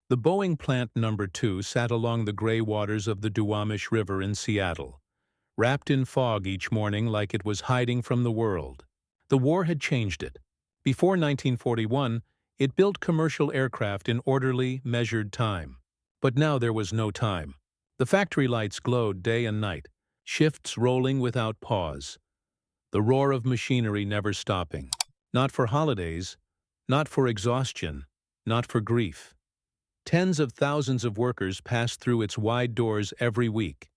The Boeing Plant Number 2 sat along the gray waters of the Duwamish River in Seattle, wrapped in fog each morning like it was hiding from the world. The war had changed it. Before 1941, it built commercial aircraft in orderly, measured time. But now there was no time. The factory lights glowed day and night, shifts rolling without pause. The roar of machinery never stopping. Not for holidays, not for exhaustion, not for grief. Tens of thousands of workers passed through its wide doors every week.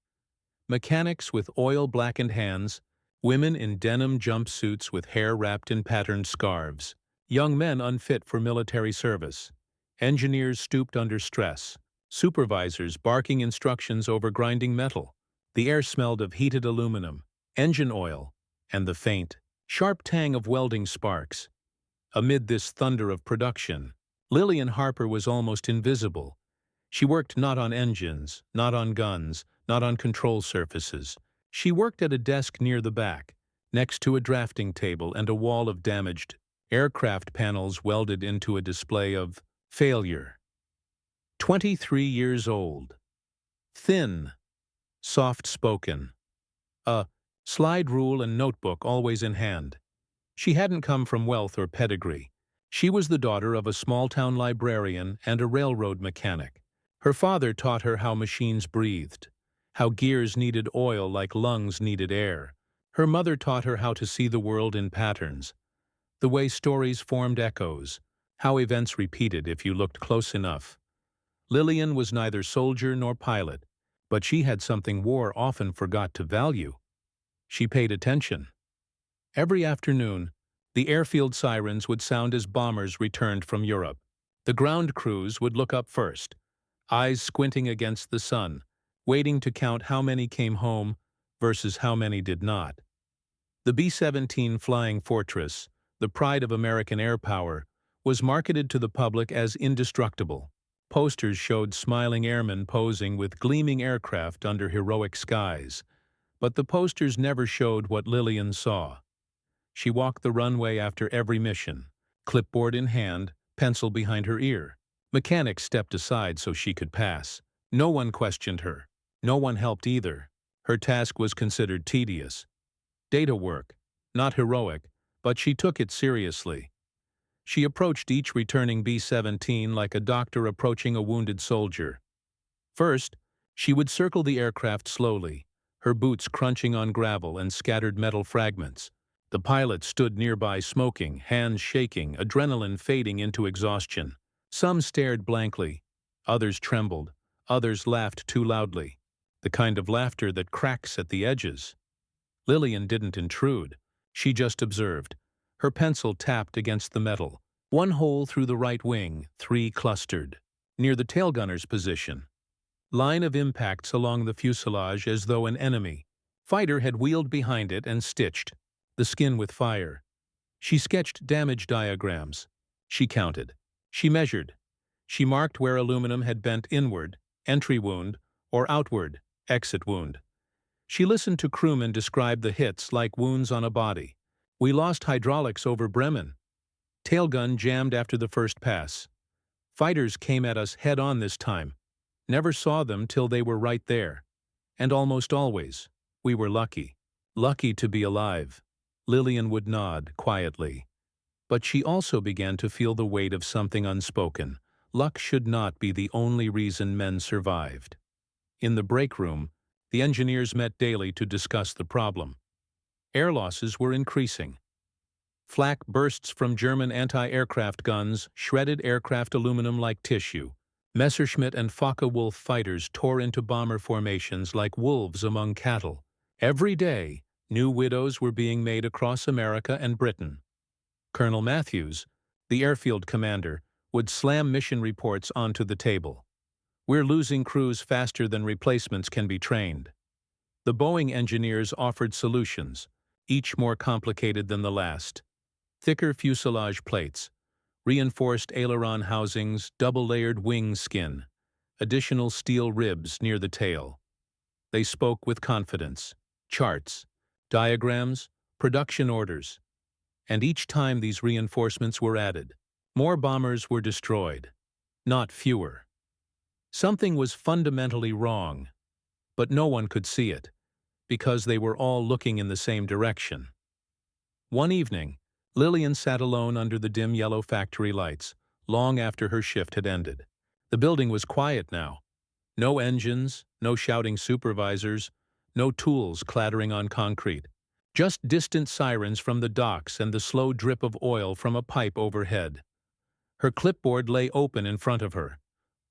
Mechanics with oil-blackened hands, women in denim jumpsuits with hair wrapped in patterned scarves, young men unfit for military service, engineers stooped under stress, supervisors barking instructions over grinding metal. The air smelled of heated aluminum, engine oil, and the faint, sharp tang of welding sparks. Amid this thunder of production, Lillian Harper was almost invisible. She worked not on engines, not on guns, not on control surfaces. She worked at a desk near the back, next to a drafting table and a wall of damaged aircraft panels welded into a display of failure. 23 years old. Thin, soft-spoken. A slide rule and notebook always in hand. She hadn't come from wealth or pedigree. She was the daughter of a small-town librarian and a railroad mechanic. Her father taught her how machines breathed, how gears needed oil like lungs needed air. Her mother taught her how to see the world in patterns, the way stories formed echoes, how events repeated if you looked close enough. Lillian was neither soldier nor pilot, but she had something war often forgot to value. She paid attention. Every afternoon, the airfield sirens would sound as bombers returned from Europe. The ground crews would look up first, eyes squinting against the sun, waiting to count how many came home versus how many did not. The B-17 Flying Fortress, the pride of American air power, was marketed to the public as indestructible. Posters showed smiling airmen posing with gleaming aircraft under heroic skies. But the posters never showed what Lillian saw. She walked the runway after every mission, clipboard in hand, pencil behind her ear. Mechanics stepped aside so she could pass. No one questioned her. No one helped either. Her task was considered tedious. Data work, not heroic, but she took it seriously. She approached each returning B-17 like a doctor approaching a wounded soldier. First, she would circle the aircraft slowly, her boots crunching on gravel and scattered metal fragments. The pilot stood nearby smoking, hands shaking, adrenaline fading into exhaustion. Some stared blankly, others trembled, others laughed too loudly, the kind of laughter that cracks at the edges. Lillian didn't intrude. She just observed. Her pencil tapped against the metal. One hole through the right wing, 3 clustered. Near the tailgunner's position. Line of impacts along the fuselage as though an enemy fighter had wheeled behind it and stitched the skin with fire. She sketched damage diagrams. She counted. She measured. She marked where aluminum had bent inward, entry wound, or outward, exit wound. She listened to crewmen describe the hits like wounds on a body. We lost hydraulics over Bremen. Tailgun jammed after the first pass. Fighters came at us head-on this time. Never saw them till they were right there. And almost always, we were lucky. Lucky to be alive. Lillian would nod, quietly. But she also began to feel the weight of something unspoken. Luck should not be the only reason men survived. In the break room, the engineers met daily to discuss the problem. Air losses were increasing. Flak bursts from German anti-aircraft guns shredded aircraft aluminum like tissue. Messerschmitt and Focke-Wulf fighters tore into bomber formations like wolves among cattle. Every day, new widows were being made across America and Britain. Colonel Matthews, the airfield commander, would slam mission reports onto the table. We're losing crews faster than replacements can be trained. The Boeing engineers offered solutions, each more complicated than the last. Thicker fuselage plates, reinforced aileron housings, double-layered wing skin, additional steel ribs near the tail. They spoke with confidence. Charts, diagrams, production orders. And each time these reinforcements were added, more bombers were destroyed. Not fewer. Something was fundamentally wrong, but no one could see it, because they were all looking in the same direction. One evening, Lillian sat alone under the dim yellow factory lights, long after her shift had ended. The building was quiet now. No engines, no shouting supervisors, no tools clattering on concrete. Just distant sirens from the docks and the slow drip of oil from a pipe overhead. Her clipboard lay open in front of her.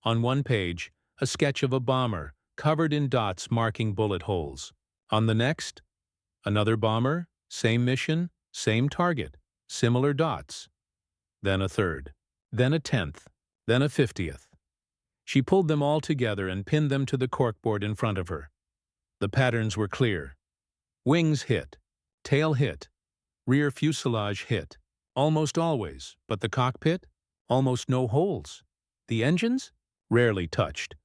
On one page, a sketch of a bomber, covered in dots marking bullet holes. On the next, another bomber, same mission, same target, similar dots. Then a third. Then a 10th. Then a 50th. She pulled them all together and pinned them to the corkboard in front of her. The patterns were clear. Wings hit. Tail hit. Rear fuselage hit. Almost always. But the cockpit? Almost no holes. The engines? Rarely touched.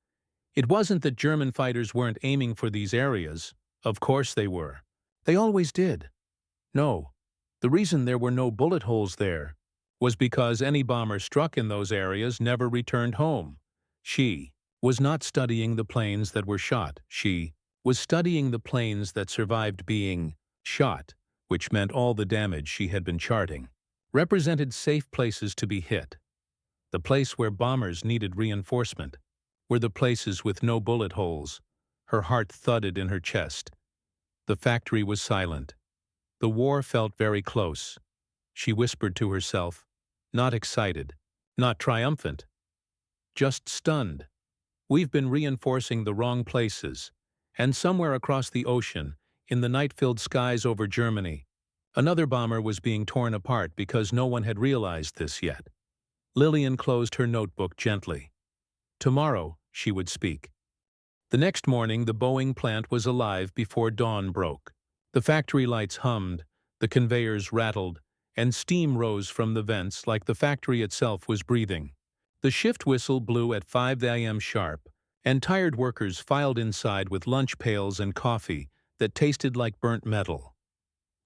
It wasn't that German fighters weren't aiming for these areas. Of course they were. They always did. No. The reason there were no bullet holes there was because any bomber struck in those areas never returned home. She was not studying the planes that were shot. She was studying the planes that survived being shot, which meant all the damage she had been charting represented safe places to be hit. The place where bombers needed reinforcement were the places with no bullet holes. Her heart thudded in her chest. The factory was silent. The war felt very close. She whispered to herself, not excited, not triumphant, just stunned. We've been reinforcing the wrong places, and somewhere across the ocean, in the night-filled skies over Germany, another bomber was being torn apart because no one had realized this yet. Lillian closed her notebook gently. Tomorrow, she would speak. The next morning, the Boeing plant was alive before dawn broke. The factory lights hummed, the conveyors rattled, and steam rose from the vents like the factory itself was breathing. The shift whistle blew at 5 a.m. sharp, and tired workers filed inside with lunch pails and coffee that tasted like burnt metal.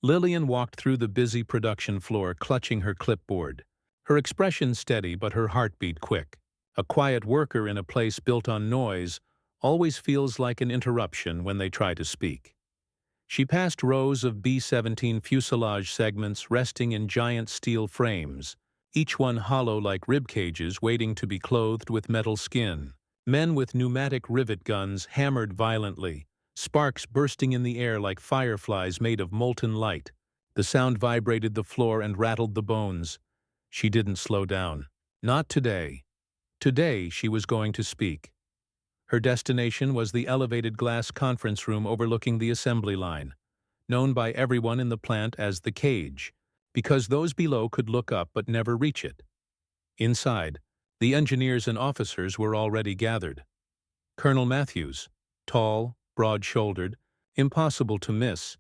Lillian walked through the busy production floor clutching her clipboard, her expression steady but her heartbeat quick. A quiet worker in a place built on noise always feels like an interruption when they try to speak. She passed rows of B-17 fuselage segments resting in giant steel frames, each one hollow like rib cages waiting to be clothed with metal skin. Men with pneumatic rivet guns hammered violently, sparks bursting in the air like fireflies made of molten light. The sound vibrated the floor and rattled the bones. She didn't slow down. Not today. Today she was going to speak. Her destination was the elevated glass conference room overlooking the assembly line, known by everyone in the plant as the cage, because those below could look up but never reach it. Inside, the engineers and officers were already gathered. Colonel Matthews, tall, broad-shouldered, impossible to miss,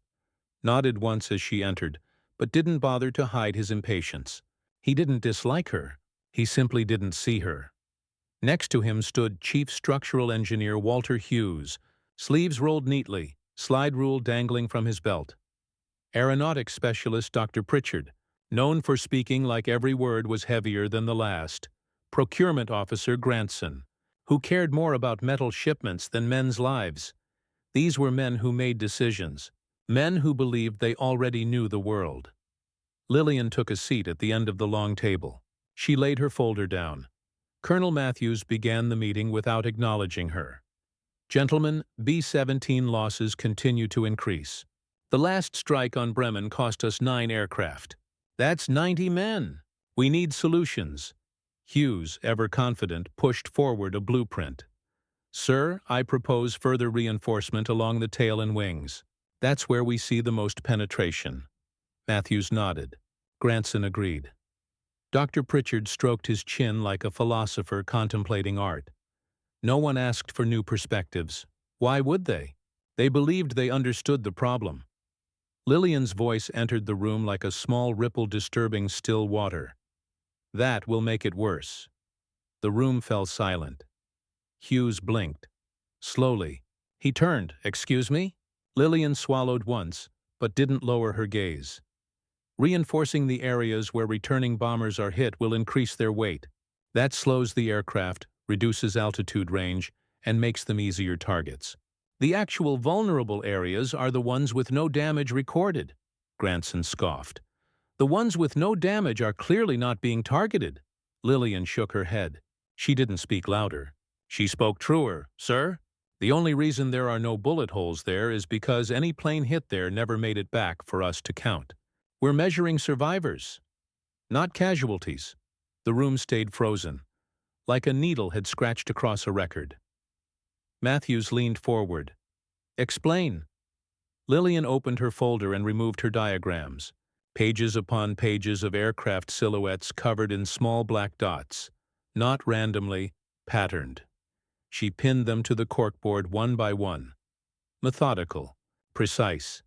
nodded once as she entered, but didn't bother to hide his impatience. He didn't dislike her. He simply didn't see her. Next to him stood Chief Structural Engineer Walter Hughes, sleeves rolled neatly, slide rule dangling from his belt. Aeronautics Specialist Dr. Pritchard, known for speaking like every word was heavier than the last. Procurement Officer Grantson, who cared more about metal shipments than men's lives. These were men who made decisions, men who believed they already knew the world. Lillian took a seat at the end of the long table. She laid her folder down. Colonel Matthews began the meeting without acknowledging her. Gentlemen, B-17 losses continue to increase. The last strike on Bremen cost us 9 aircraft. That's 90 men. We need solutions. Hughes, ever confident, pushed forward a blueprint. Sir, I propose further reinforcement along the tail and wings. That's where we see the most penetration. Matthews nodded. Grantson agreed. Dr. Pritchard stroked his chin like a philosopher contemplating art. No one asked for new perspectives. Why would they? They believed they understood the problem. Lillian's voice entered the room like a small ripple disturbing still water. That will make it worse. The room fell silent. Hughes blinked. Slowly. He turned. Excuse me? Lillian swallowed once, but didn't lower her gaze. Reinforcing the areas where returning bombers are hit will increase their weight. That slows the aircraft, reduces altitude range, and makes them easier targets. The actual vulnerable areas are the ones with no damage recorded, Granson scoffed. The ones with no damage are clearly not being targeted. Lillian shook her head. She didn't speak louder. She spoke truer, sir. The only reason there are no bullet holes there is because any plane hit there never made it back for us to count. We're measuring survivors, not casualties. The room stayed frozen, like a needle had scratched across a record. Matthews leaned forward. Explain. Lillian opened her folder and removed her diagrams. Pages upon pages of aircraft silhouettes covered in small black dots, not randomly, patterned. She pinned them to the corkboard one by one. Methodical, precise.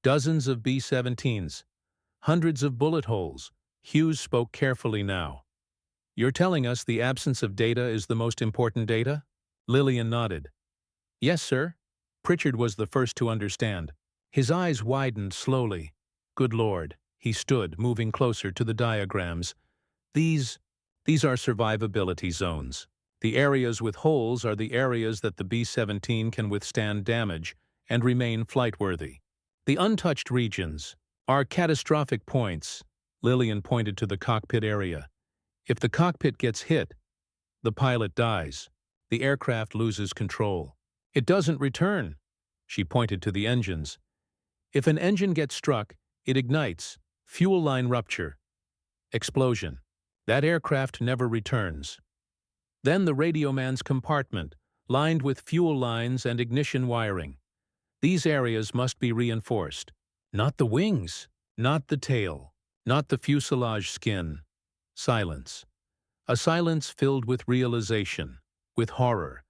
Dozens of B-17s, hundreds of bullet holes. Hughes spoke carefully now. You're telling us the absence of data is the most important data? Lillian nodded. Yes, sir. Pritchard was the first to understand. His eyes widened slowly. Good Lord, he stood, moving closer to the diagrams. These are survivability zones. The areas with holes are the areas that the B-17 can withstand damage and remain flightworthy. The untouched regions are catastrophic points. Lillian pointed to the cockpit area. If the cockpit gets hit, the pilot dies. The aircraft loses control. It doesn't return. She pointed to the engines. If an engine gets struck, it ignites. Fuel line rupture. Explosion. That aircraft never returns. Then the radio man's compartment, lined with fuel lines and ignition wiring. These areas must be reinforced. Not the wings, not the tail, not the fuselage skin. Silence. A silence filled with realization, with horror,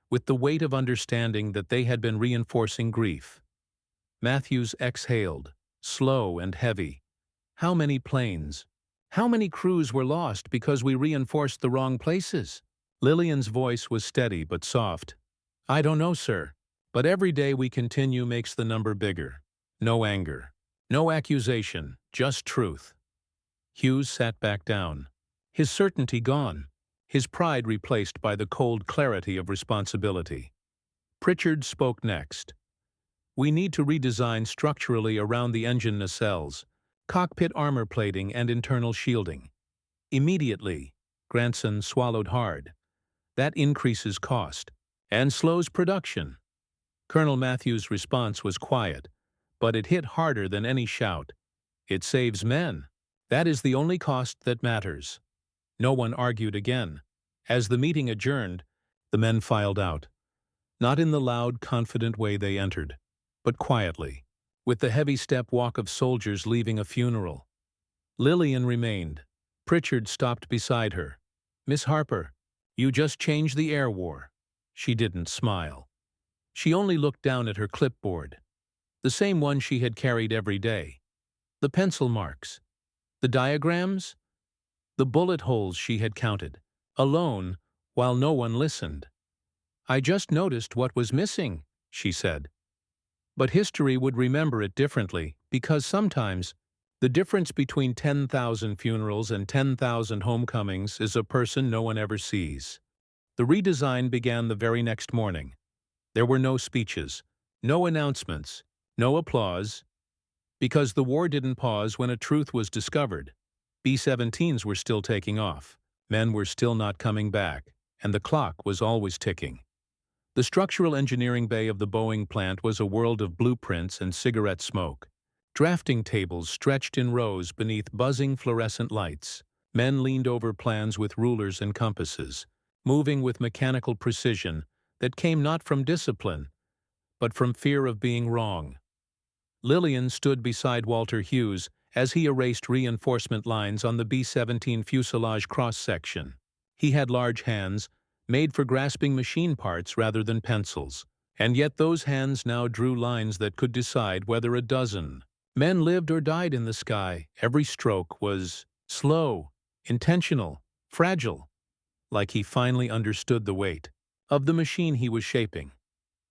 with the weight of understanding that they had been reinforcing grief. Matthews exhaled, slow and heavy. How many planes? How many crews were lost because we reinforced the wrong places? Lillian's voice was steady but soft. I don't know, sir. But every day we continue makes the number bigger. No anger. No accusation. Just truth. Hughes sat back down. His certainty gone. His pride replaced by the cold clarity of responsibility. Pritchard spoke next. We need to redesign structurally around the engine nacelles, cockpit armor plating and internal shielding. Immediately. Granson swallowed hard. That increases cost and slows production. Colonel Matthews' response was quiet, but it hit harder than any shout. It saves men. That is the only cost that matters. No one argued again. As the meeting adjourned, the men filed out. Not in the loud, confident way they entered, but quietly, with the heavy step walk of soldiers leaving a funeral. Lillian remained. Pritchard stopped beside her. Miss Harper, you just changed the air war. She didn't smile. She only looked down at her clipboard, the same one she had carried every day. The pencil marks, the diagrams, the bullet holes she had counted, alone, while no one listened. I just noticed what was missing, she said. But history would remember it differently, because sometimes the difference between 10,000 funerals and 10,000 homecomings is a person no one ever sees. The redesign began the very next morning. There were no speeches, no announcements, no applause, because the war didn't pause when a truth was discovered. B-17s were still taking off, men were still not coming back, and the clock was always ticking. The structural engineering bay of the Boeing plant was a world of blueprints and cigarette smoke. Drafting tables stretched in rows beneath buzzing fluorescent lights. Men leaned over plans with rulers and compasses, moving with mechanical precision that came not from discipline, but from fear of being wrong. Lillian stood beside Walter Hughes as he erased reinforcement lines on the B-17 fuselage cross-section. He had large hands, made for grasping machine parts rather than pencils, and yet those hands now drew lines that could decide whether a dozen men lived or died in the sky. Every stroke was slow, intentional, fragile, like he finally understood the weight of the machine he was shaping.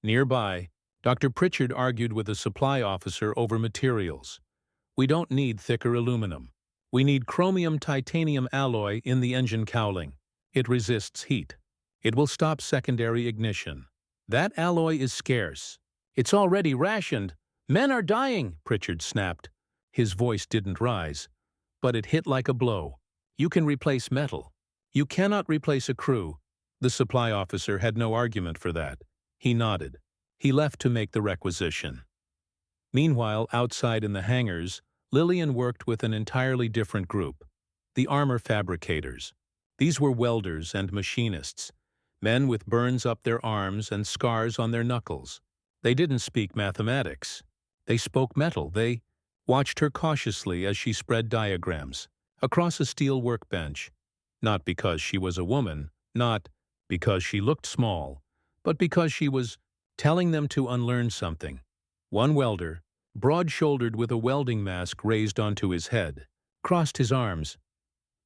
Nearby, Dr. Pritchard argued with a supply officer over materials. We don't need thicker aluminum. We need chromium-titanium alloy in the engine cowling. It resists heat. It will stop secondary ignition. That alloy is scarce. It's already rationed. Men are dying, Pritchard snapped. His voice didn't rise, but it hit like a blow. You can replace metal. You cannot replace a crew. The supply officer had no argument for that. He nodded. He left to make the requisition. Meanwhile, outside in the hangars, Lillian worked with an entirely different group, the armor fabricators. These were welders and machinists, men with burns up their arms and scars on their knuckles. They didn't speak mathematics. They spoke metal. They watched her cautiously as she spread diagrams across a steel workbench, not because she was a woman, not because she looked small, but because she was telling them to unlearn something. One welder, broad-shouldered with a welding mask raised onto his head, crossed his arms.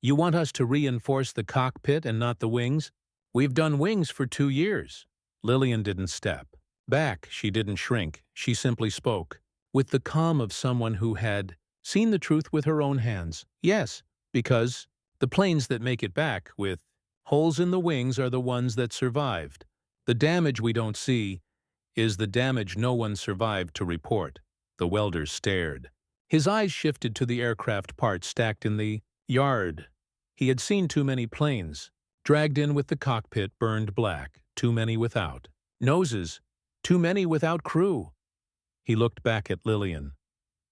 "You want us to reinforce the cockpit and not the wings? We've done wings for 2 years." Lillian didn't step back. She didn't shrink. She simply spoke, with the calm of someone who had seen the truth with her own hands. "Yes, because the planes that make it back with holes in the wings are the ones that survived. The damage we don't see is the damage no one survived to report." The welder stared. His eyes shifted to the aircraft parts stacked in the yard. He had seen too many planes, dragged in with the cockpit burned black, too many without. Noses, too many without crew. He looked back at Lillian.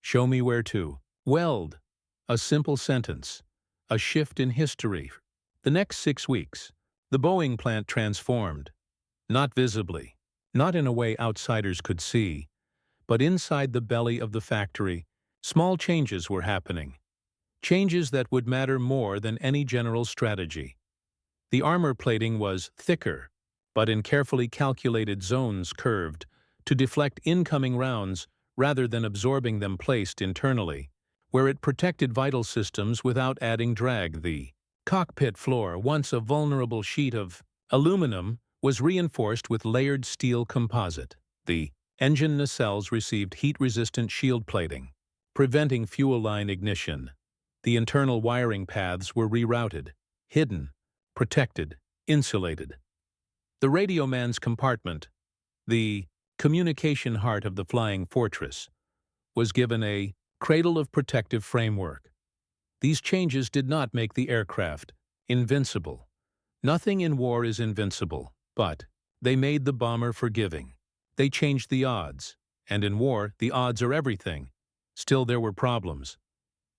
"Show me where to weld." A simple sentence. A shift in history. The next 6 weeks, the Boeing plant transformed. Not visibly, not in a way outsiders could see, but inside the belly of the factory, small changes were happening. Changes that would matter more than any general strategy. The armor plating was thicker, but in carefully calculated zones curved, to deflect incoming rounds rather than absorbing them, placed internally, where it protected vital systems without adding drag. The cockpit floor, once a vulnerable sheet of aluminum, was reinforced with layered steel composite. The engine nacelles received heat-resistant shield plating, preventing fuel line ignition. The internal wiring paths were rerouted, hidden, protected, insulated. The radio man's compartment, the communication heart of the flying fortress, was given a cradle of protective framework. These changes did not make the aircraft invincible. Nothing in war is invincible, but they made the bomber forgiving. They changed the odds, and in war, the odds are everything. Still, there were problems.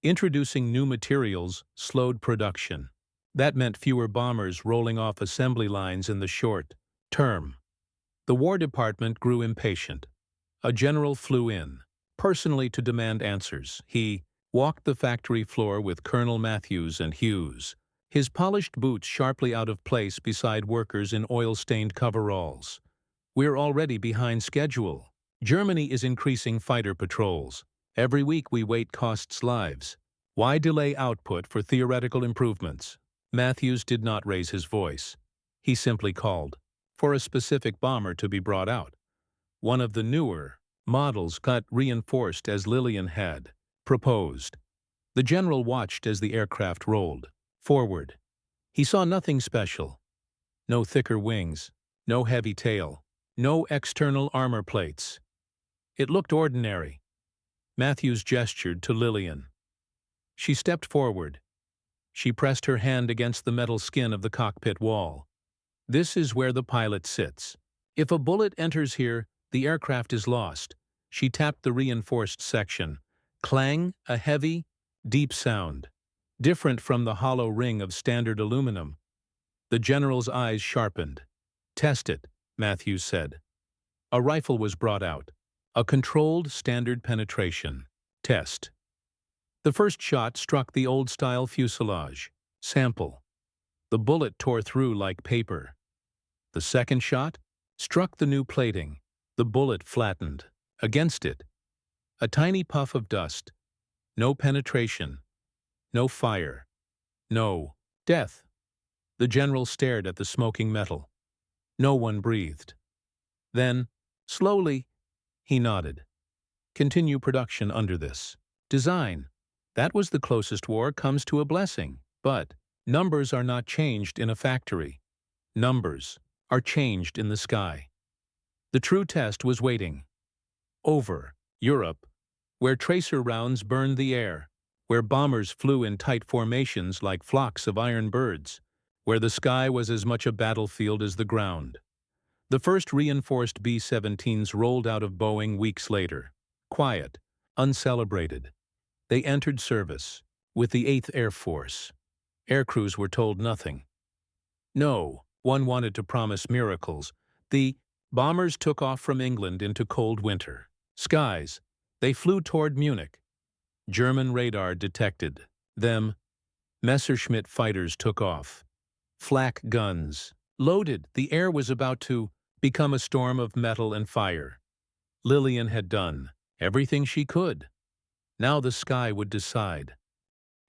Introducing new materials slowed production. That meant fewer bombers rolling off assembly lines in the short term. The War Department grew impatient. A general flew in, personally to demand answers. He walked the factory floor with Colonel Matthews and Hughes, his polished boots sharply out of place beside workers in oil-stained coveralls. "We're already behind schedule. Germany is increasing fighter patrols. Every week we wait costs lives. Why delay output for theoretical improvements?" Matthews did not raise his voice. He simply called for a specific bomber to be brought out. One of the newer models, cut reinforced as Lillian had proposed. The general watched as the aircraft rolled forward. He saw nothing special. No thicker wings, no heavy tail, no external armor plates. It looked ordinary. Matthews gestured to Lillian. She stepped forward. She pressed her hand against the metal skin of the cockpit wall. "This is where the pilot sits. If a bullet enters here, the aircraft is lost." She tapped the reinforced section. Clang, a heavy, deep sound, different from the hollow ring of standard aluminum. The general's eyes sharpened. "Test it," Matthews said. A rifle was brought out. A controlled standard penetration test. The first shot struck the old-style fuselage. Sample. The bullet tore through like paper. The second shot struck the new plating. The bullet flattened. Against it, a tiny puff of dust. No penetration. No fire. No death. The general stared at the smoking metal. No one breathed. Then, slowly, he nodded. "Continue production under this design. That was the closest war comes to a blessing. But numbers are not changed in a factory. numbers, are changed in the sky. The true test was waiting. Over Europe, where tracer rounds burned the air, where bombers flew in tight formations like flocks of iron birds, where the sky was as much a battlefield as the ground. The first reinforced B-17s rolled out of Boeing weeks later, quiet, uncelebrated. They entered service with the 8th Air Force. Aircrews were told nothing. No, one wanted to promise miracles. The bombers took off from England into cold winter. Skies. They flew toward Munich. German radar detected them. Messerschmitt fighters took off. Flak guns. Loaded, the air was about to become a storm of metal and fire. Lillian had done everything she could. Now the sky would decide.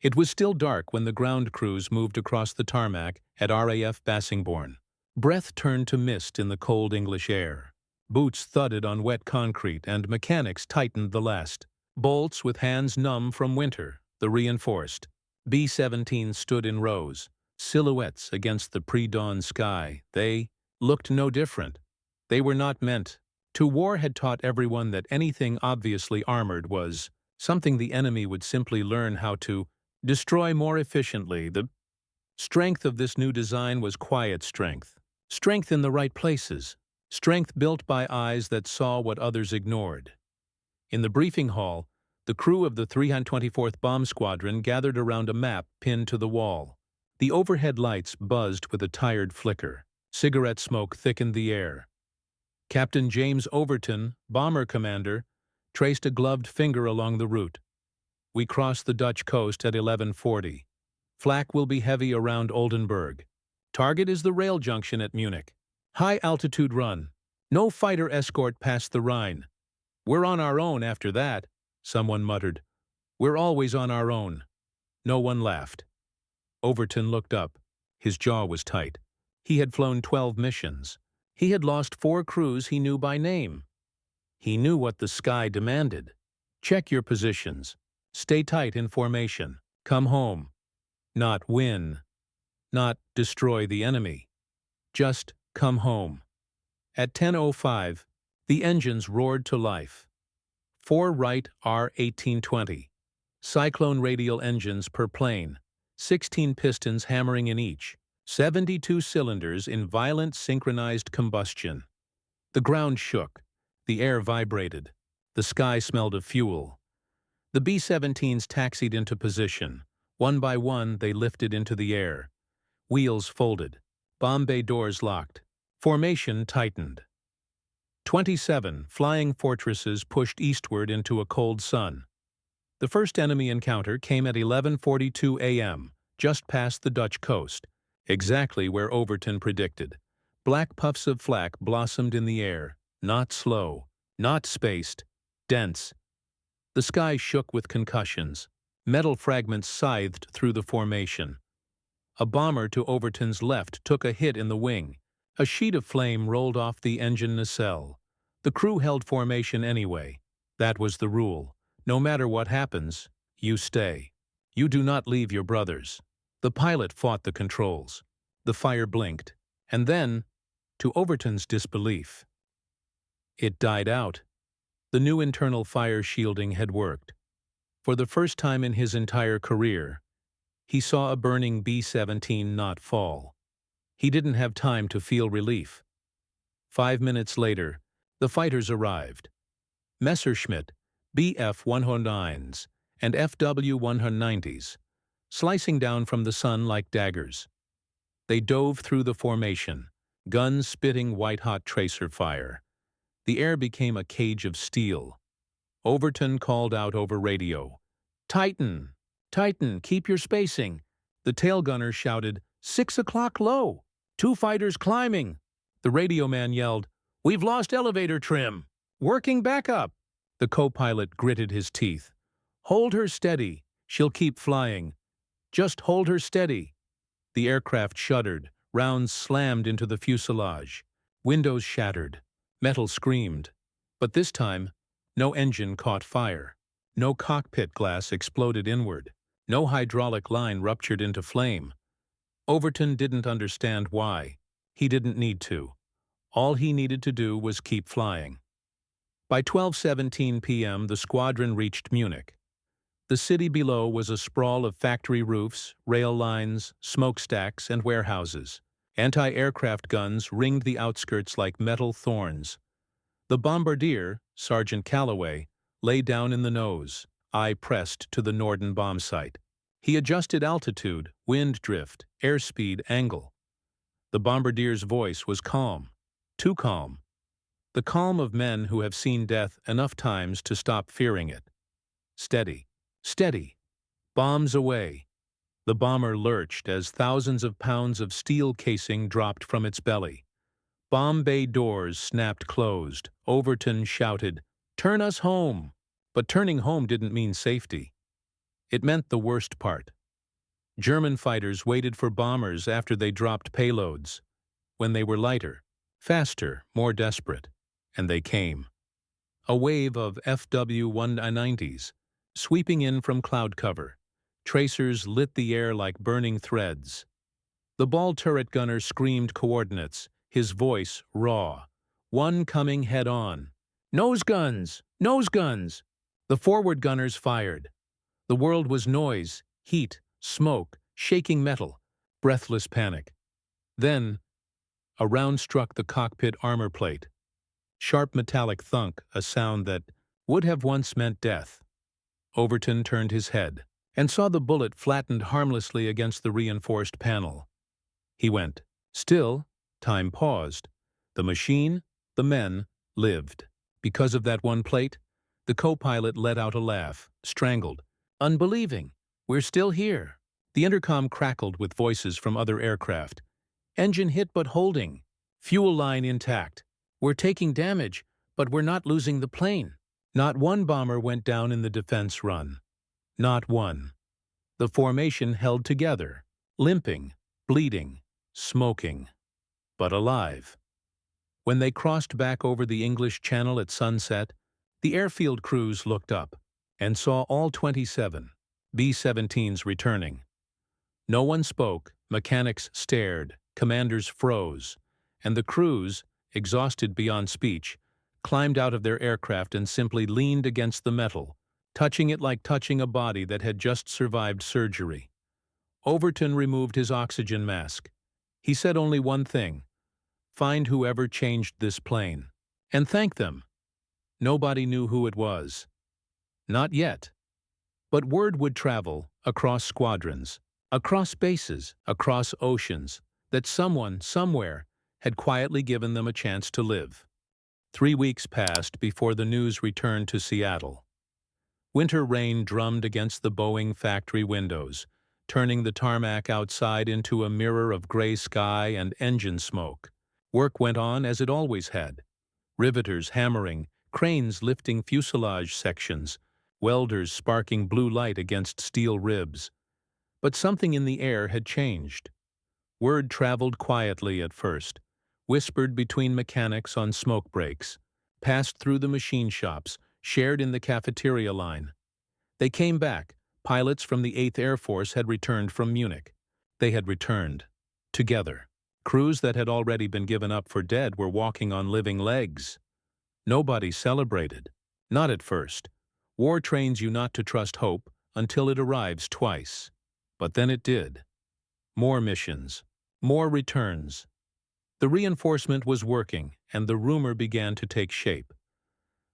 It was still dark when the ground crews moved across the tarmac at RAF Bassingbourn. Breath turned to mist in the cold English air. Boots thudded on wet concrete and mechanics tightened the last. Bolts with hands numb from winter, the reinforced. B-17 stood in rows, silhouettes against the pre-dawn sky. They looked no different. They were not meant to. War had taught everyone that anything obviously armored was something the enemy would simply learn how to destroy more efficiently. The strength of this new design was quiet strength. Strength in the right places. Strength built by eyes that saw what others ignored. In the briefing hall, the crew of the 324th Bomb Squadron gathered around a map pinned to the wall. The overhead lights buzzed with a tired flicker. Cigarette smoke thickened the air. Captain James Overton, bomber commander, traced a gloved finger along the route. We cross the Dutch coast at 11:40. Flak will be heavy around Oldenburg. Target is the rail junction at Munich. High-altitude run. No fighter escort past the Rhine. We're on our own after that, someone muttered. We're always on our own. No one laughed. Overton looked up. His jaw was tight. He had flown 12 missions. He had lost 4 crews he knew by name. He knew what the sky demanded. Check your positions. Stay tight in formation. Come home. Not win. Not destroy the enemy. Just come home. At 10:05, the engines roared to life. 4 Wright R-1820. Cyclone radial engines per plane. 16 pistons hammering in each. 72 cylinders in violent synchronized combustion. The ground shook. The air vibrated. The sky smelled of fuel. The B-17s taxied into position. One by one, they lifted into the air. Wheels folded. Bomb bay doors locked. Formation tightened. 27 flying fortresses pushed eastward into a cold sun. The first enemy encounter came at 11:42 a.m., just past the Dutch coast, exactly where Overton predicted. Black puffs of flak blossomed in the air, not slow, not spaced, dense. The sky shook with concussions. Metal fragments scythed through the formation. A bomber to Overton's left took a hit in the wing. A sheet of flame rolled off the engine nacelle. The crew held formation anyway. That was the rule. No matter what happens, you stay. You do not leave your brothers. The pilot fought the controls. The fire blinked. And then, to Overton's disbelief, it died out. The new internal fire shielding had worked. For the first time in his entire career, he saw a burning B-17 not fall. He didn't have time to feel relief. 5 minutes later, the fighters arrived. Messerschmitt, Bf-109s, and FW-190s, slicing down from the sun like daggers. They dove through the formation, guns spitting white-hot tracer fire. The air became a cage of steel. Overton called out over radio, "Tighten! Tighten! Keep your spacing!" The tail gunner shouted, "6 o'clock low! 2 fighters climbing!" The radio man yelled, "We've lost elevator trim! Working back up!" The co-pilot gritted his teeth. "Hold her steady. She'll keep flying. Just hold her steady." The aircraft shuddered. Rounds slammed into the fuselage. Windows shattered. Metal screamed. But this time, no engine caught fire. No cockpit glass exploded inward. No hydraulic line ruptured into flame. Overton didn't understand why. He didn't need to. All he needed to do was keep flying. By 12:17 p.m., the squadron reached Munich. The city below was a sprawl of factory roofs, rail lines, smokestacks, and warehouses. Anti-aircraft guns ringed the outskirts like metal thorns. The bombardier, Sergeant Calloway, lay down in the nose, eye pressed to the Norden bomb site. He adjusted altitude, wind drift, airspeed, angle. The bombardier's voice was calm, too calm. The calm of men who have seen death enough times to stop fearing it. Steady, steady, bombs away. The bomber lurched as thousands of pounds of steel casing dropped from its belly. Bomb bay doors snapped closed. Overton shouted, "Turn us home!" But turning home didn't mean safety. It meant the worst part. German fighters waited for bombers after they dropped payloads, when they were lighter, faster, more desperate. And they came. A wave of FW-190s, sweeping in from cloud cover. Tracers lit the air like burning threads. The ball turret gunner screamed coordinates, his voice raw. One coming head-on. "Nose guns! Nose guns!" The forward gunners fired. The world was noise, heat, smoke, shaking metal, breathless panic. Then, a round struck the cockpit armor plate. Sharp metallic thunk, a sound that would have once meant death. Overton turned his head and saw the bullet flattened harmlessly against the reinforced panel. He went. Still, time paused. The machine, the men, lived. Because of that one plate, the co-pilot let out a laugh, strangled. "Unbelieving. We're still here." The intercom crackled with voices from other aircraft. "Engine hit but holding. Fuel line intact. We're taking damage, but we're not losing the plane." Not one bomber went down in the defense run. Not one. The formation held together, limping, bleeding, smoking, but alive. When they crossed back over the English Channel at sunset, the airfield crews looked up and saw all 27 B-17s returning. No one spoke, mechanics stared, commanders froze, and the crews, exhausted beyond speech, climbed out of their aircraft and simply leaned against the metal, touching it like touching a body that had just survived surgery. Overton removed his oxygen mask. He said only one thing: "Find whoever changed this plane, and thank them." Nobody knew who it was. Not yet. But word would travel, across squadrons, across bases, across oceans, that someone, somewhere, had quietly given them a chance to live. 3 weeks passed before the news returned to Seattle. Winter rain drummed against the Boeing factory windows, turning the tarmac outside into a mirror of gray sky and engine smoke. Work went on as it always had. Riveters hammering, cranes lifting fuselage sections, welders sparking blue light against steel ribs. But something in the air had changed. Word traveled quietly at first, whispered between mechanics on smoke breaks, passed through the machine shops, shared in the cafeteria line. They came back. Pilots from the 8th Air Force had returned from Munich. They had returned. Together. Crews that had already been given up for dead were walking on living legs. Nobody celebrated. Not at first. War trains you not to trust hope until it arrives twice. But then it did. More missions. More returns. The reinforcement was working, and the rumor began to take shape.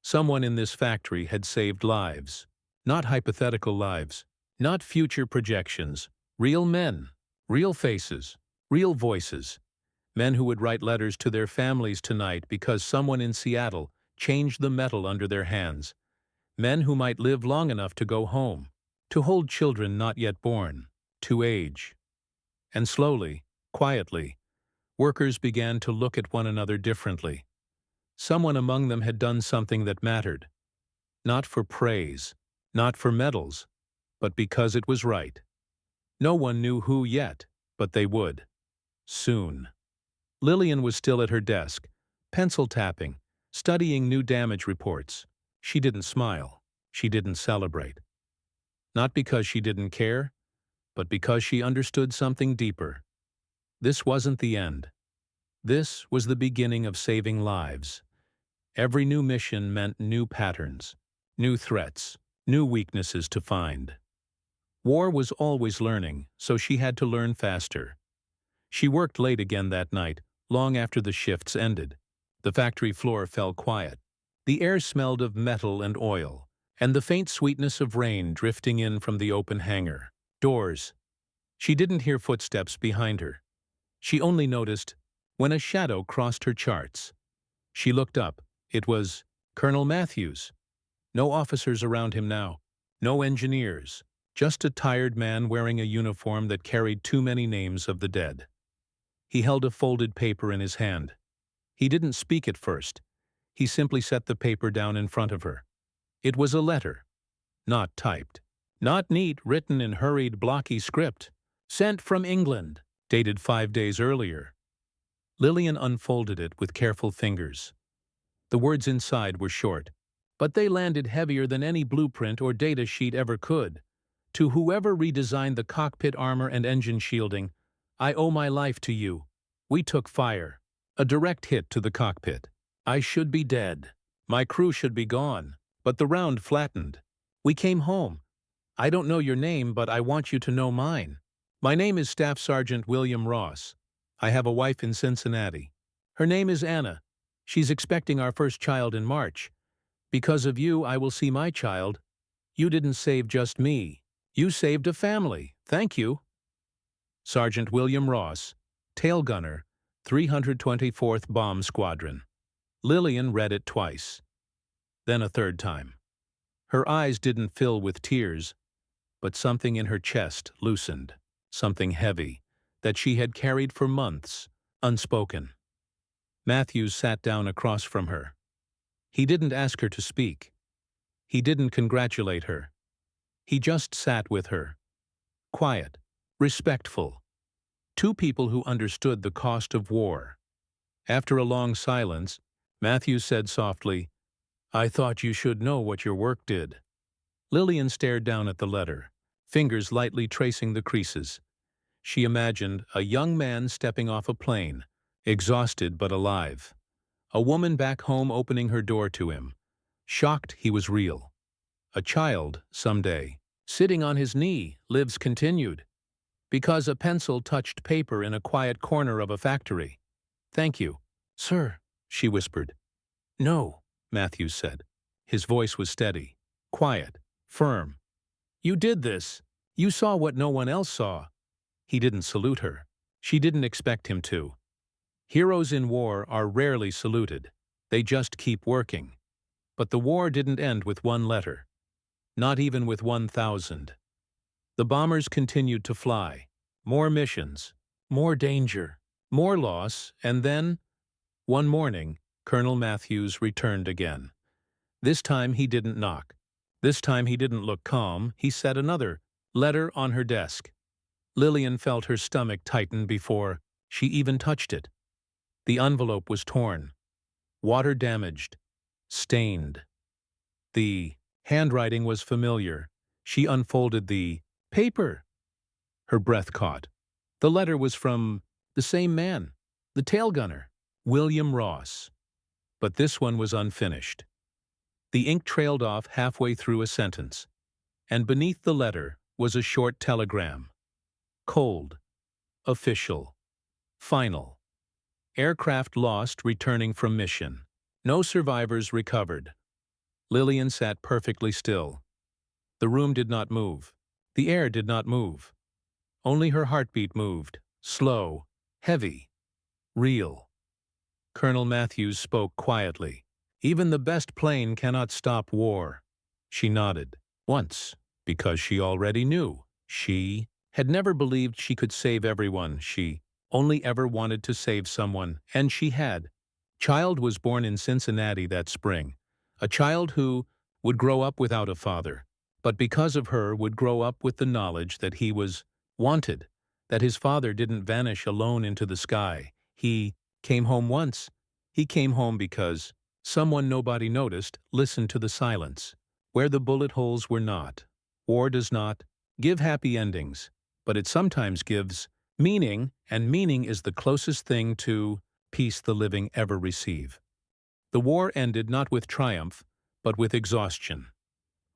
Someone in this factory had saved lives. Not hypothetical lives. Not future projections. Real men. Real faces. Real voices. Men who would write letters to their families tonight because someone in Seattle changed the metal under their hands. Men who might live long enough to go home, to hold children not yet born, to age. And slowly, quietly, workers began to look at one another differently. Someone among them had done something that mattered. Not for praise, not for medals, but because it was right. No one knew who yet, but they would. Soon. Lillian was still at her desk, pencil tapping, studying new damage reports. She didn't smile. She didn't celebrate. Not because she didn't care, but because she understood something deeper. This wasn't the end. This was the beginning of saving lives. Every new mission meant new patterns, new threats, new weaknesses to find. War was always learning, so she had to learn faster. She worked late again that night, long after the shifts ended. The factory floor fell quiet. The air smelled of metal and oil, and the faint sweetness of rain drifting in from the open hangar. Doors. She didn't hear footsteps behind her. She only noticed when a shadow crossed her charts. She looked up. It was Colonel Matthews. No officers around him now. No engineers. Just a tired man wearing a uniform that carried too many names of the dead. He held a folded paper in his hand. He didn't speak at first. He simply set the paper down in front of her. It was a letter. Not typed. Not neat, written in hurried, blocky script. Sent from England. Dated 5 days earlier. Lillian unfolded it with careful fingers. The words inside were short, but they landed heavier than any blueprint or data sheet ever could. To whoever redesigned the cockpit armor and engine shielding, I owe my life to you. We took fire. A direct hit to the cockpit. I should be dead. My crew should be gone. But the round flattened. We came home. I don't know your name, but I want you to know mine. My name is Staff Sergeant William Ross. I have a wife in Cincinnati. Her name is Anna. She's expecting our first child in March. Because of you, I will see my child. You didn't save just me. You saved a family. Thank you. Sergeant William Ross, Tail Gunner, 324th Bomb Squadron. Lillian read it twice. Then a third time. Her eyes didn't fill with tears, but something in her chest loosened, something heavy, that she had carried for months, unspoken. Matthews sat down across from her. He didn't ask her to speak. He didn't congratulate her. He just sat with her. Quiet, respectful. Two people who understood the cost of war. After a long silence, Matthews said softly, I thought you should know what your work did. Lillian stared down at the letter, fingers lightly tracing the creases. She imagined a young man stepping off a plane, exhausted but alive. A woman back home opening her door to him, shocked he was real. A child, someday, sitting on his knee, lives continued. Because a pencil touched paper in a quiet corner of a factory. Thank you. Sir, she whispered. No, Matthews said. His voice was steady, quiet, firm. You did this. You saw what no one else saw. He didn't salute her. She didn't expect him to. Heroes in war are rarely saluted. They just keep working. But the war didn't end with one letter. Not even with 1,000. The bombers continued to fly. More missions, more danger, more loss, and then, one morning, Colonel Matthews returned again. This time he didn't knock. This time he didn't look calm. He set another letter on her desk. Lillian felt her stomach tighten before she even touched it. The envelope was torn, water damaged, stained. The handwriting was familiar. She unfolded the paper. Her breath caught. The letter was from the same man, the tail gunner, William Ross. But this one was unfinished. The ink trailed off halfway through a sentence, and beneath the letter was a short telegram. Cold. Official. Final. Aircraft lost returning from mission. No survivors recovered. Lillian sat perfectly still. The room did not move. The air did not move. Only her heartbeat moved, slow, heavy, real. Colonel Matthews spoke quietly. Even the best plane cannot stop war. She nodded. Once, because she already knew. She had never believed she could save everyone. She only ever wanted to save someone, and she had. Child was born in Cincinnati that spring. A child who would grow up without a father, but because of her would grow up with the knowledge that he was wanted, that his father didn't vanish alone into the sky. He came home once. He came home because someone nobody noticed listened to the silence, where the bullet holes were not. War does not give happy endings, but it sometimes gives meaning, and meaning is the closest thing to peace the living ever receive. The war ended not with triumph, but with exhaustion.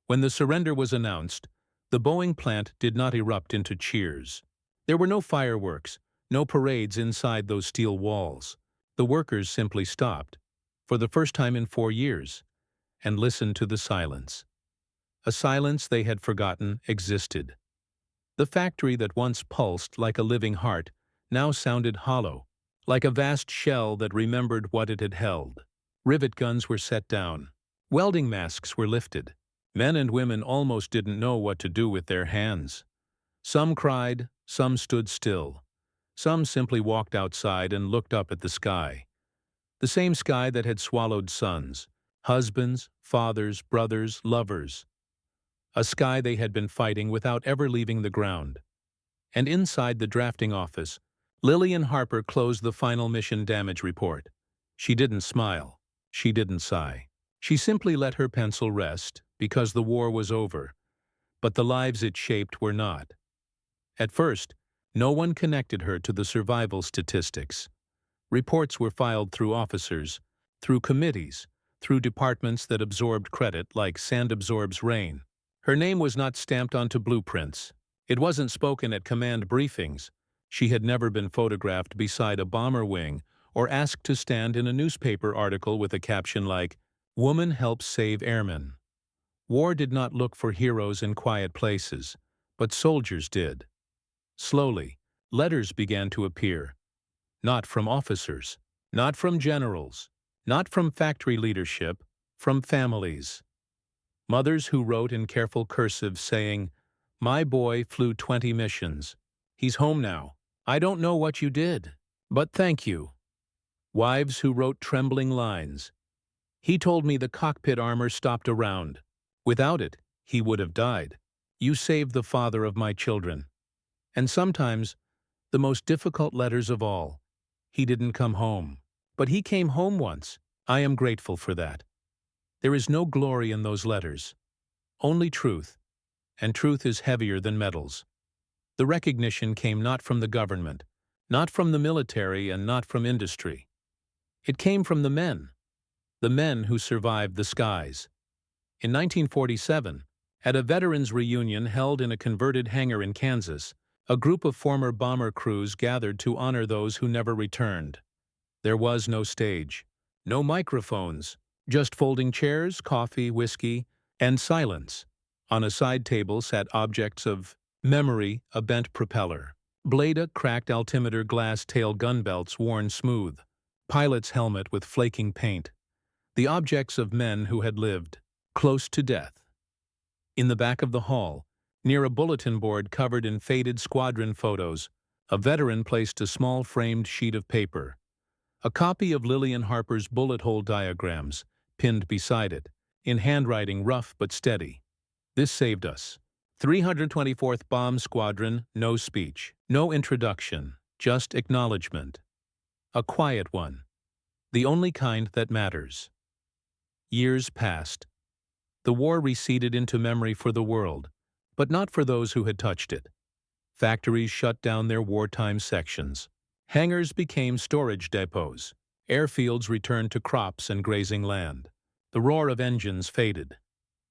When the surrender was announced, the Boeing plant did not erupt into cheers. There were no fireworks, no parades inside those steel walls. The workers simply stopped, for the first time in 4 years, and listened to the silence. A silence they had forgotten existed. The factory that once pulsed like a living heart now sounded hollow, like a vast shell that remembered what it had held. Rivet guns were set down. Welding masks were lifted. Men and women almost didn't know what to do with their hands. Some cried, some stood still. Some simply walked outside and looked up at the sky. The same sky that had swallowed sons, husbands, fathers, brothers, lovers. A sky they had been fighting without ever leaving the ground. And inside the drafting office, Lillian Harper closed the final mission damage report. She didn't smile. She didn't sigh. She simply let her pencil rest, because the war was over. But the lives it shaped were not. At first, no one connected her to the survival statistics. Reports were filed through officers, through committees, through departments that absorbed credit like sand absorbs rain. Her name was not stamped onto blueprints. It wasn't spoken at command briefings. She had never been photographed beside a bomber wing or asked to stand in a newspaper article with a caption like, "Woman helps save airmen." War did not look for heroes in quiet places, but soldiers did. Slowly, letters began to appear. Not from officers, not from generals, not from factory leadership, from families. Mothers who wrote in careful cursive saying, "My boy flew 20 missions. He's home now. I don't know what you did, but thank you." Wives who wrote trembling lines. "He told me the cockpit armor stopped around. Without it, he would have died. You saved the father of my children." And sometimes, the most difficult letters of all, "He didn't come home, but he came home once. I am grateful for that." There is no glory in those letters, only truth, and truth is heavier than metals. The recognition came not from the government, not from the military, and not from industry. It came from the men who survived the skies. In 1947, at a veterans' reunion held in a converted hangar in Kansas, a group of former bomber crews gathered to honor those who never returned. There was no stage, no microphones, just folding chairs, coffee, whiskey, and silence. On a side table sat objects of memory, a bent propeller, Bleda cracked altimeter glass tail gun belts worn smooth, pilot's helmet with flaking paint, the objects of men who had lived close to death. In the back of the hall, near a bulletin board covered in faded squadron photos, a veteran placed a small framed sheet of paper. A copy of Lillian Harper's bullet hole diagrams, pinned beside it, in handwriting rough but steady. "This saved us. 324th Bomb Squadron, no speech, no introduction, just acknowledgement. A quiet one, the only kind that matters." Years passed. The war receded into memory for the world, but not for those who had touched it. Factories shut down their wartime sections. Hangars became storage depots. Airfields returned to crops and grazing land. The roar of engines faded.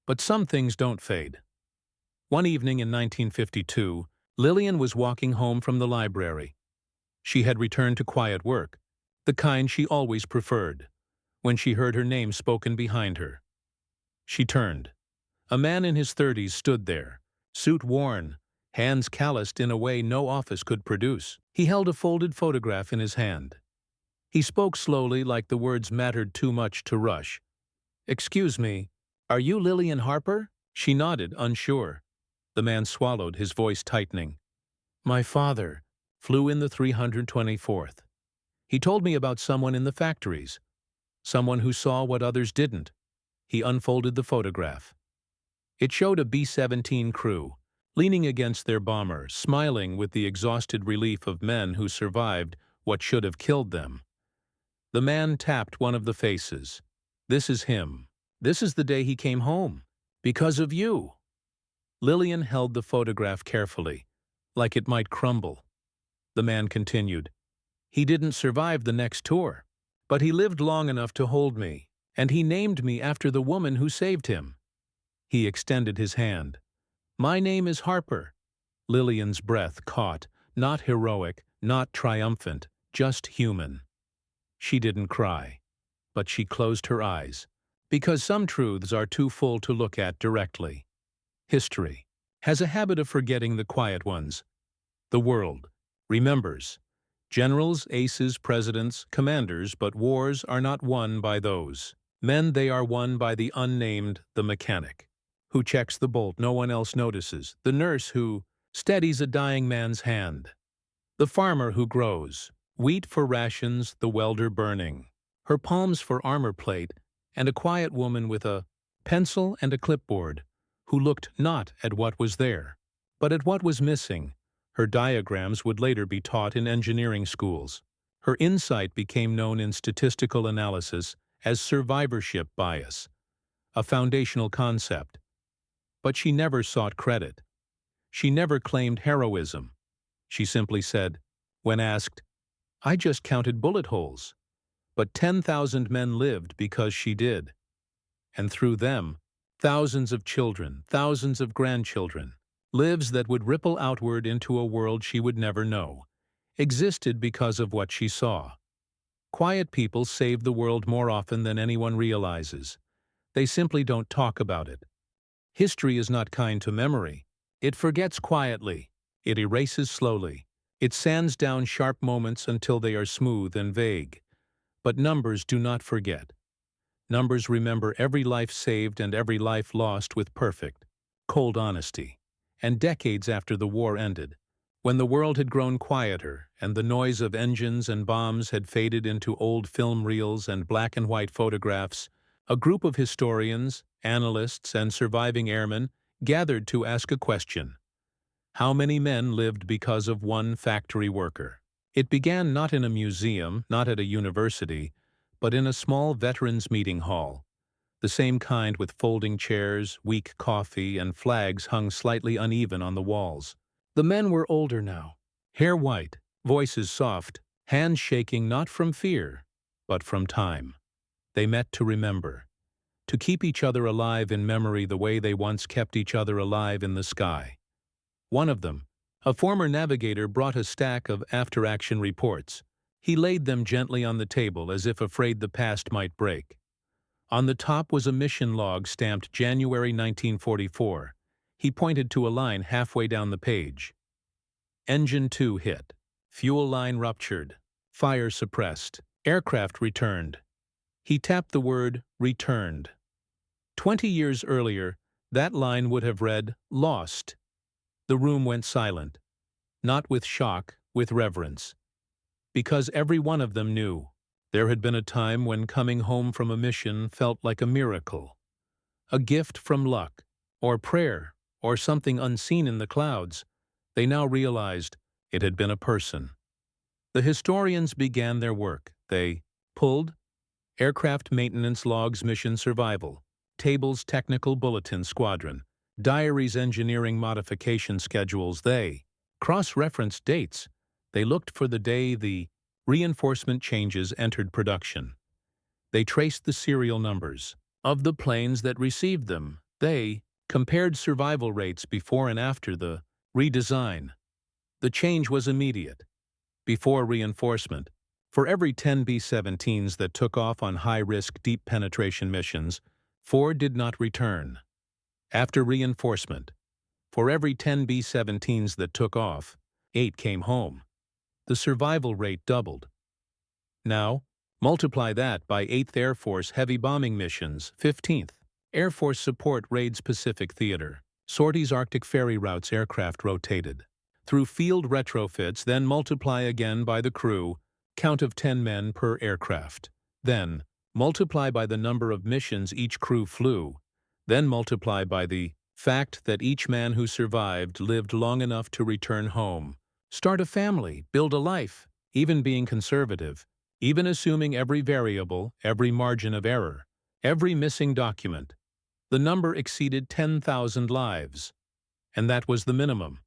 But some things don't fade. One evening in 1952, Lillian was walking home from the library. She had returned to quiet work, the kind she always preferred, when she heard her name spoken behind her. She turned. A man in his 30s stood there, suit worn, hands calloused in a way no office could produce. He held a folded photograph in his hand. He spoke slowly, like the words mattered too much to rush. "Excuse me, are you Lillian Harper?" She nodded, unsure. The man swallowed, his voice tightening. "My father flew in the 324th. He told me about someone in the factories, someone who saw what others didn't." He unfolded the photograph. It showed a B-17 crew, leaning against their bomber, smiling with the exhausted relief of men who survived what should have killed them. The man tapped one of the faces. "This is him. This is the day he came home. Because of you." Lillian held the photograph carefully, like it might crumble. The man continued. He didn't survive the next tour, but he lived long enough to hold me, and he named me after the woman who saved him. He extended his hand. My name is Harper. Lillian's breath caught, not heroic, not triumphant, just human. She didn't cry, but she closed her eyes, because some truths are too full to look at directly. History has a habit of forgetting the quiet ones. The world remembers. Generals, aces, presidents, commanders, but wars are not won by those. Men, they are won by the unnamed, the mechanic, who checks the bolt no one else notices, the nurse who steadies a dying man's hand, the farmer who grows wheat for rations, the welder burning her palms for armor plate, and a quiet woman with a pencil and a clipboard who looked not at what was there, but at what was missing. Her diagrams would later be taught in engineering schools. Her insight became known in statistical analysis as survivorship bias, a foundational concept. But she never sought credit. She never claimed heroism. She simply said, when asked, I just counted bullet holes. But 10,000 men lived because she did. And through them, thousands of children, thousands of grandchildren, lives that would ripple outward into a world she would never know, existed because of what she saw. Quiet people save the world more often than anyone realizes. They simply don't talk about it. History is not kind to memory. It forgets quietly. It erases slowly. It sands down sharp moments until they are smooth and vague. But numbers do not forget. Numbers remember every life saved and every life lost with perfect, cold honesty. And decades after the war ended, when the world had grown quieter and the noise of engines and bombs had faded into old film reels and black and white photographs, a group of historians, analysts, and surviving airmen gathered to ask a question. How many men lived because of one factory worker? It began not in a museum, not at a university, but in a small veterans meeting hall, the same kind with folding chairs, weak coffee, and flags hung slightly uneven on the walls. The men were older now, hair white, voices soft, hands shaking not from fear, but from time. They met to remember, to keep each other alive in memory the way they once kept each other alive in the sky. One of them, a former navigator, brought a stack of after-action reports. He laid them gently on the table as if afraid the past might break. On the top was a mission log stamped January 1944. He pointed to a line halfway down the page. Engine 2 hit. Fuel line ruptured. Fire suppressed. Aircraft returned. He tapped the word returned. 20 years earlier, that line would have read lost. The room went silent, not with shock, with reverence. Because every one of them knew there had been a time when coming home from a mission felt like a miracle, a gift from luck, or prayer, or something unseen in the clouds. They now realized it had been a person. The historians began their work. They pulled aircraft maintenance logs, mission survival, tables, technical bulletin, squadron, diaries, engineering modification schedules. They cross-referenced dates. They looked for the day the reinforcement changes entered production. They traced the serial numbers of the planes that received them. They compared survival rates before and after the redesign. The change was immediate. Before reinforcement, for every 10 B-17s that took off on high-risk, deep penetration missions, 4 did not return. After reinforcement, for every 10 B-17s that took off, 8 came home. The survival rate doubled. Now, multiply that by 8th Air Force heavy bombing missions, 15th Air Force support raids Pacific Theater, sorties Arctic ferry routes, aircraft rotated through field retrofits, then multiply again by the crew, count of 10 men per aircraft. Then, multiply by the number of missions each crew flew. Then multiply by the fact that each man who survived lived long enough to return home, start a family, build a life, even being conservative, even assuming every variable, every margin of error, every missing document. The number exceeded 10,000 lives. And that was the minimum.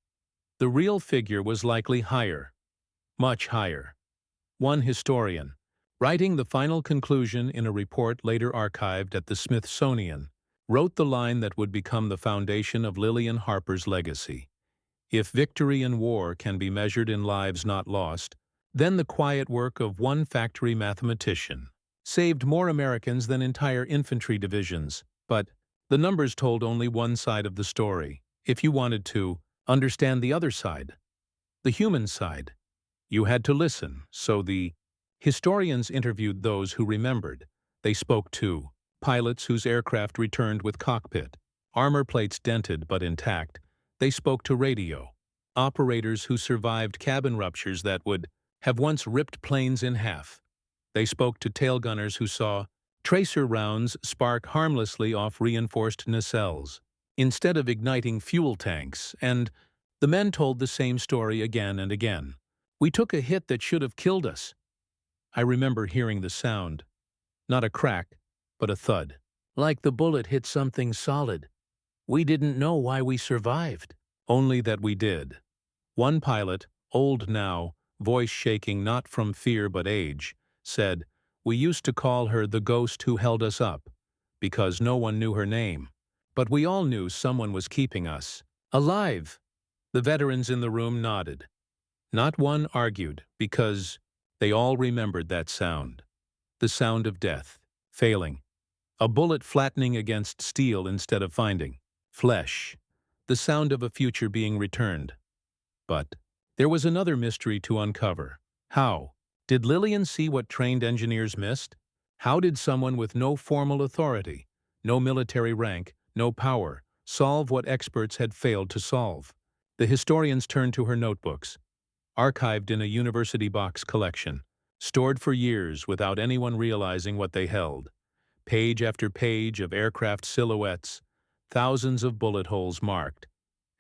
The real figure was likely higher, much higher. One historian, writing the final conclusion in a report later archived at the Smithsonian, wrote the line that would become the foundation of Lillian Harper's legacy. If victory in war can be measured in lives not lost, then the quiet work of one factory mathematician saved more Americans than entire infantry divisions. But the numbers told only one side of the story. If you wanted to understand the other side, the human side, you had to listen. So the historians interviewed those who remembered. They spoke to pilots whose aircraft returned with cockpit, armor plates dented but intact. They spoke to radio operators who survived cabin ruptures that would have once ripped planes in half. They spoke to tail gunners who saw tracer rounds spark harmlessly off reinforced nacelles instead of igniting fuel tanks, and the men told the same story again and again. We took a hit that should have killed us. I remember hearing the sound, not a crack, but a thud, like the bullet hit something solid. We didn't know why we survived, only that we did. One pilot, old now, voice shaking not from fear but age, said, "We used to call her the ghost who held us up, because no one knew her name. But we all knew someone was keeping us alive." The veterans in the room nodded. Not one argued, because they all remembered that sound. The sound of death, failing. A bullet flattening against steel instead of finding flesh. The sound of a future being returned. But there was another mystery to uncover. How did Lillian see what trained engineers missed? How did someone with no formal authority, no military rank, no power, solve what experts had failed to solve? The historians turned to her notebooks, archived in a university box collection, stored for years without anyone realizing what they held. Page after page of aircraft silhouettes, thousands of bullet holes marked.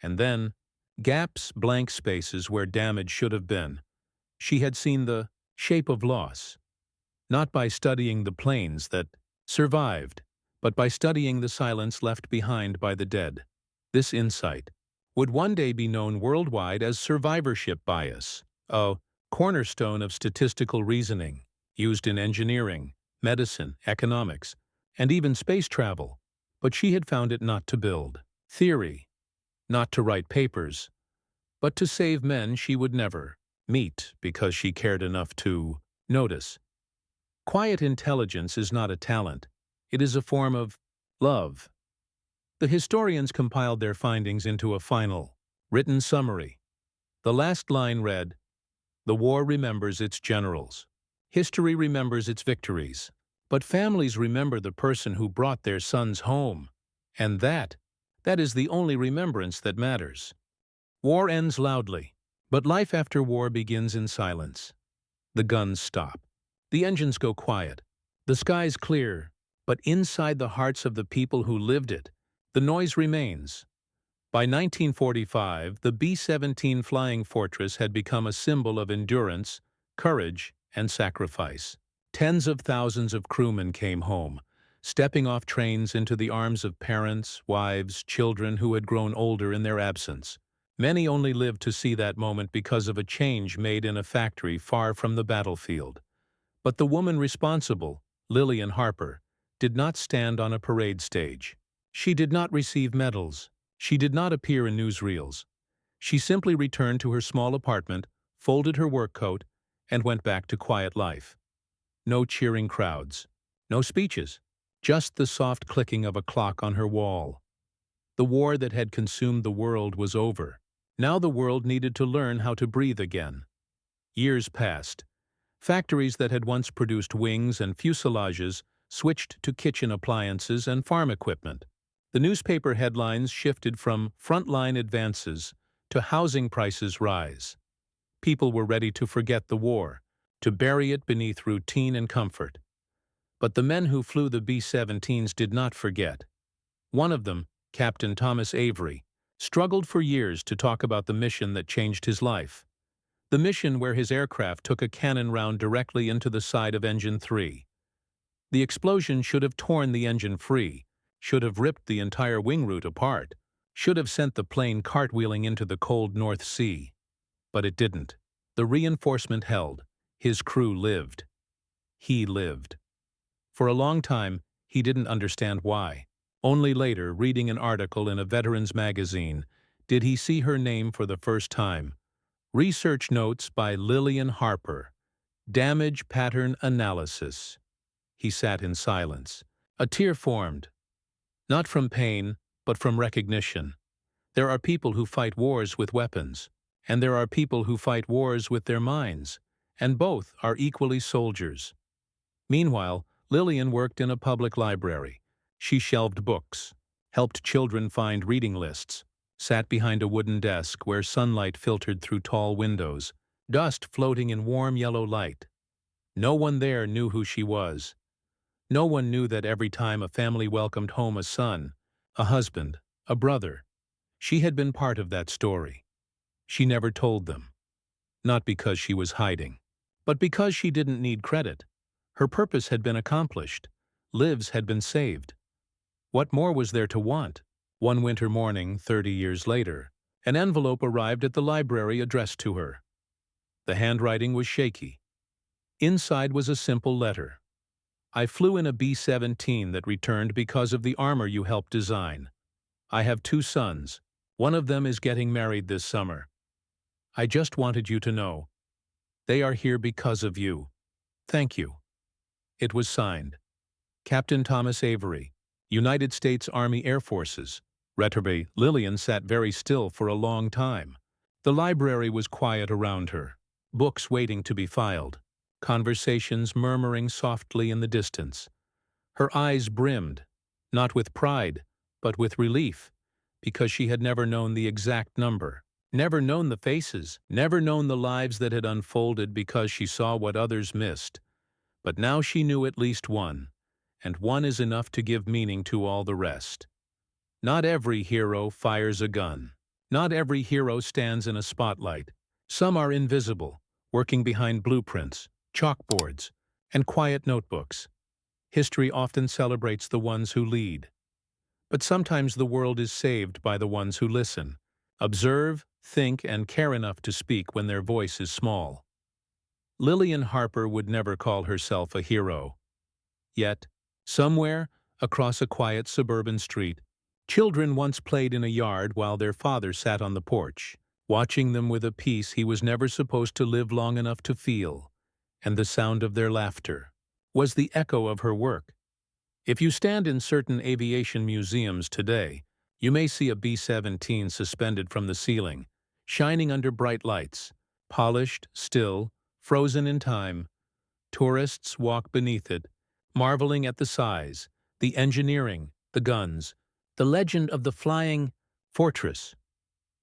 And then, gaps, blank spaces where damage should have been. She had seen the shape of loss, not by studying the planes that survived, but by studying the silence left behind by the dead. This insight would one day be known worldwide as survivorship bias, a cornerstone of statistical reasoning used in engineering, medicine, economics, and even space travel. But she had found it not to build theory, not to write papers, but to save men she would never meet because she cared enough to notice. Quiet intelligence is not a talent. It is a form of love. The historians compiled their findings into a final, written summary. The last line read, "The war remembers its generals. History remembers its victories. But families remember the person who brought their sons home. And that is the only remembrance that matters." War ends loudly, but life after war begins in silence. The guns stop. The engines go quiet. The skies clear. But inside the hearts of the people who lived it, the noise remains. By 1945, the B-17 Flying Fortress had become a symbol of endurance, courage, and sacrifice. Tens of thousands of crewmen came home, stepping off trains into the arms of parents, wives, children who had grown older in their absence. Many only lived to see that moment because of a change made in a factory far from the battlefield. But the woman responsible, Lillian Harper, did not stand on a parade stage. She did not receive medals. She did not appear in newsreels. She simply returned to her small apartment, folded her work coat, and went back to quiet life. No cheering crowds, no speeches, just the soft clicking of a clock on her wall. The war that had consumed the world was over. Now the world needed to learn how to breathe again. Years passed. Factories that had once produced wings and fuselages switched to kitchen appliances and farm equipment. The newspaper headlines shifted from "frontline advances" to "housing prices rise." People were ready to forget the war, to bury it beneath routine and comfort. But the men who flew the B-17s did not forget. One of them, Captain Thomas Avery, struggled for years to talk about the mission that changed his life. The mission where his aircraft took a cannon round directly into the side of Engine 3. The explosion should have torn the engine free, should have ripped the entire wing root apart, should have sent the plane cartwheeling into the cold North Sea. But it didn't. The reinforcement held. His crew lived. He lived. For a long time, he didn't understand why. Only later, reading an article in a veterans magazine, did he see her name for the first time. Research notes by Lillian Harper. Damage pattern analysis. He sat in silence. A tear formed. Not from pain, but from recognition. There are people who fight wars with weapons, and there are people who fight wars with their minds, and both are equally soldiers. Meanwhile, Lillian worked in a public library. She shelved books, helped children find reading lists, sat behind a wooden desk where sunlight filtered through tall windows, dust floating in warm yellow light. No one there knew who she was. No one knew that every time a family welcomed home a son, a husband, a brother, she had been part of that story. She never told them. Not because she was hiding, but because she didn't need credit. Her purpose had been accomplished. Lives had been saved. What more was there to want? One winter morning, 30 years later, an envelope arrived at the library addressed to her. The handwriting was shaky. Inside was a simple letter. I flew in a B-17 that returned because of the armor you helped design. I have 2 sons. One of them is getting married this summer. I just wanted you to know. They are here because of you. Thank you. It was signed. Captain Thomas Avery, United States Army Air Forces. Retterby. Lillian sat very still for a long time. The library was quiet around her. Books waiting to be filed. Conversations murmuring softly in the distance. Her eyes brimmed, not with pride, but with relief, because she had never known the exact number, never known the faces, never known the lives that had unfolded because she saw what others missed. But now she knew at least one, and one is enough to give meaning to all the rest. Not every hero fires a gun. Not every hero stands in a spotlight. Some are invisible, working behind blueprints, chalkboards, and quiet notebooks. History often celebrates the ones who lead. But sometimes the world is saved by the ones who listen, observe, think, and care enough to speak when their voice is small. Lillian Harper would never call herself a hero. Yet, somewhere, across a quiet suburban street, children once played in a yard while their father sat on the porch, watching them with a peace he was never supposed to live long enough to feel, and the sound of their laughter was the echo of her work. If you stand in certain aviation museums today, you may see a B-17 suspended from the ceiling, shining under bright lights, polished, still, frozen in time. Tourists walk beneath it, marveling at the size, the engineering, the guns, the legend of the flying fortress.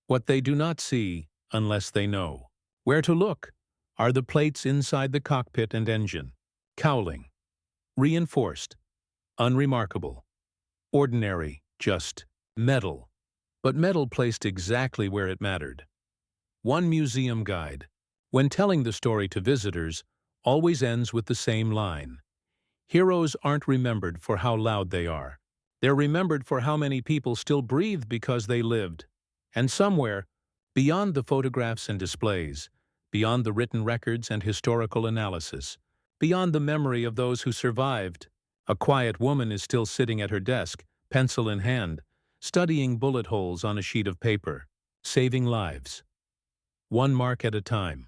What they do not see, unless they know where to look, are the plates inside the cockpit and engine, cowling, reinforced, unremarkable, ordinary, just metal, but metal placed exactly where it mattered. One museum guide, when telling the story to visitors, always ends with the same line. Heroes aren't remembered for how loud they are. They're remembered for how many people still breathe because they lived. And somewhere, beyond the photographs and displays, beyond the written records and historical analysis, beyond the memory of those who survived, a quiet woman is still sitting at her desk, pencil in hand, studying bullet holes on a sheet of paper, saving lives. One mark at a time.